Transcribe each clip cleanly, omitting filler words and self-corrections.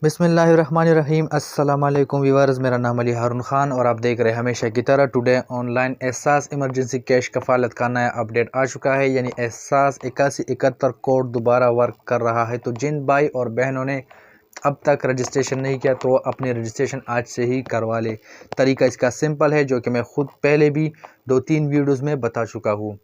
बिस्मिल्लाहिर्रहमानिर्रहीम। अस्सलाम वालेकुम व्यूअर्स, मेरा नाम अली हारून ख़ान और आप देख रहे हैं हमेशा की तरह टुडे ऑनलाइन। एहसास इमरजेंसी कैश कफ़ालत का नया अपडेट आ चुका है, यानी एहसास 8171 कोड दोबारा वर्क कर रहा है। तो जिन भाई और बहनों ने अब तक रजिस्ट्रेशन नहीं किया तो अपनी रजिस्ट्रेशन आज से ही करवा ले। तरीका इसका सिंपल है, जो कि मैं ख़ुद पहले भी 2-3 वीडियोज़ में बता चुका हूँ।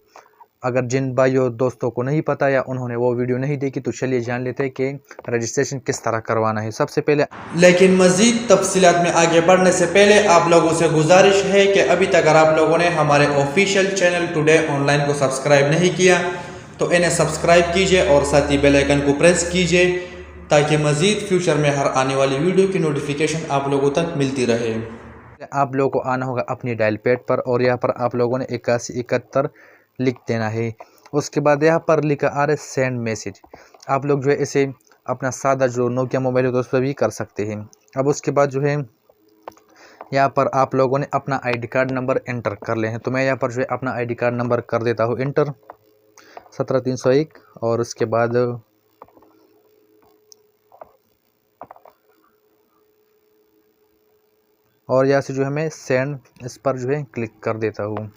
अगर जिन भाइयों दोस्तों को नहीं पता या उन्होंने वो वीडियो नहीं देखी तो चलिए जान लेते हैं कि रजिस्ट्रेशन किस तरह करवाना है। सबसे पहले लेकिन मज़ीद तफसीलात में आगे बढ़ने से पहले आप लोगों से गुजारिश है कि अभी तक अगर आप लोगों ने हमारे ऑफिशियल चैनल टुडे ऑनलाइन को सब्सक्राइब नहीं किया तो इन्हें सब्सक्राइब कीजिए और साथ ही बेल आइकन को प्रेस कीजिए ताकि मज़ीद फ्यूचर में हर आने वाली वीडियो की नोटिफिकेशन आप लोगों तक मिलती रहे। आप लोगों को आना होगा अपनी डायल पैड पर और यहाँ पर आप लोगों ने 8171 लिख देना है। उसके बाद यहाँ पर लिखा आ रहा है सेंड मैसेज। आप लोग जो है इसे अपना सादा जो नोकिया मोबाइल है तो उस पर भी कर सकते हैं। अब उसके बाद जो है यहाँ पर आप लोगों ने अपना आईडी कार्ड नंबर एंटर कर ले हैं। तो मैं यहाँ पर जो है अपना आईडी कार्ड नंबर कर देता हूँ एंटर 17301 और उसके बाद और यहाँ से जो है मैं सेंड इस पर जो है क्लिक कर देता हूँ।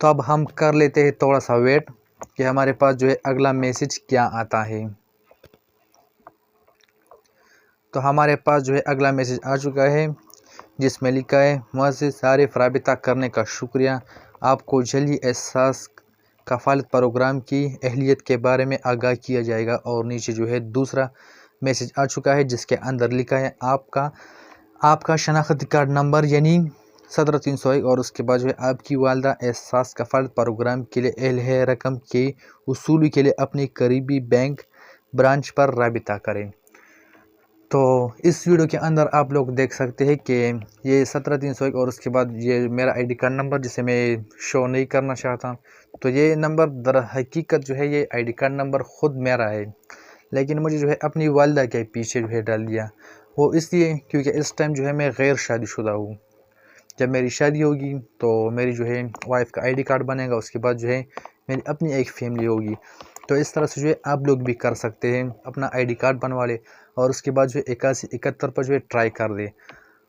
तो अब हम कर लेते हैं थोड़ा सा वेट कि हमारे पास जो है अगला मैसेज क्या आता है। तो हमारे पास जो है अगला मैसेज आ चुका है जिसमें लिखा है मुझसे सारिफ राबिता करने का शुक्रिया, आपको जल्दी एहसास कफ़ालत प्रोग्राम की अहलियत के बारे में आगाह किया जाएगा। और नीचे जो है दूसरा मैसेज आ चुका है जिसके अंदर लिखा है आपका शनाख्ती कार्ड नंबर यानी 17301 और उसके बाद जो है आपकी वालदा एहसास कफ़ालत प्रोग्राम के लिए अहल है। रकम के उसूल के लिए अपने करीबी बैंक ब्रांच पर राबिता करें। तो इस वीडियो के अंदर आप लोग देख सकते हैं कि ये 17301 और उसके बाद ये मेरा आईडी कार्ड नंबर जिसे मैं शो नहीं करना चाहता। तो ये नंबर दर हकीकत जो है ये आईडी कार्ड नंबर ख़ुद मेरा है, लेकिन मुझे जो है अपनी वालदा के पीछे जो है डाल दिया। वो इसलिए क्योंकि इस टाइम जो है मैं गैर शादीशुदा हूँ। जब मेरी शादी होगी तो मेरी जो है वाइफ का आईडी कार्ड बनेगा, उसके बाद जो है मेरी अपनी एक फैमिली होगी। तो इस तरह से जो है आप लोग भी कर सकते हैं, अपना आईडी कार्ड बनवा ले और उसके बाद जो है 8171 पर जो है ट्राई कर दे।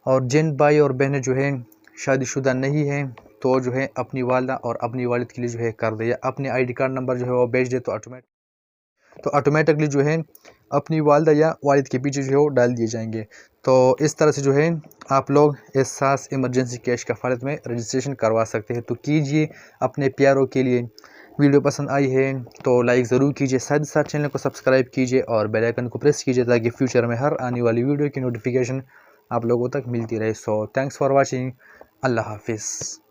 और जिन भाई और बहनें जो है शादीशुदा नहीं हैं तो जो है अपनी वालदा और अपनी वालिद के लिए जो है कर दे, या अपने आईडी कार्ड नंबर जो है वो भेज दे तो ऑटोमेटिकली जो है अपनी वालदा या वालिद के पीछे जो है वो डाल दिए जाएंगे। तो इस तरह से जो है आप लोग एहसास इमरजेंसी कैश कफ़ालत में रजिस्ट्रेशन करवा सकते हैं। तो कीजिए अपने प्यारों के लिए। वीडियो पसंद आई है तो लाइक ज़रूर कीजिए, साथ ही साथ चैनल को सब्सक्राइब कीजिए और बेल आइकन को प्रेस कीजिए ताकि फ्यूचर में हर आने वाली वीडियो की नोटिफिकेशन आप लोगों तक मिलती रहे। So thanks for watching. अल्लाह हाफिज़।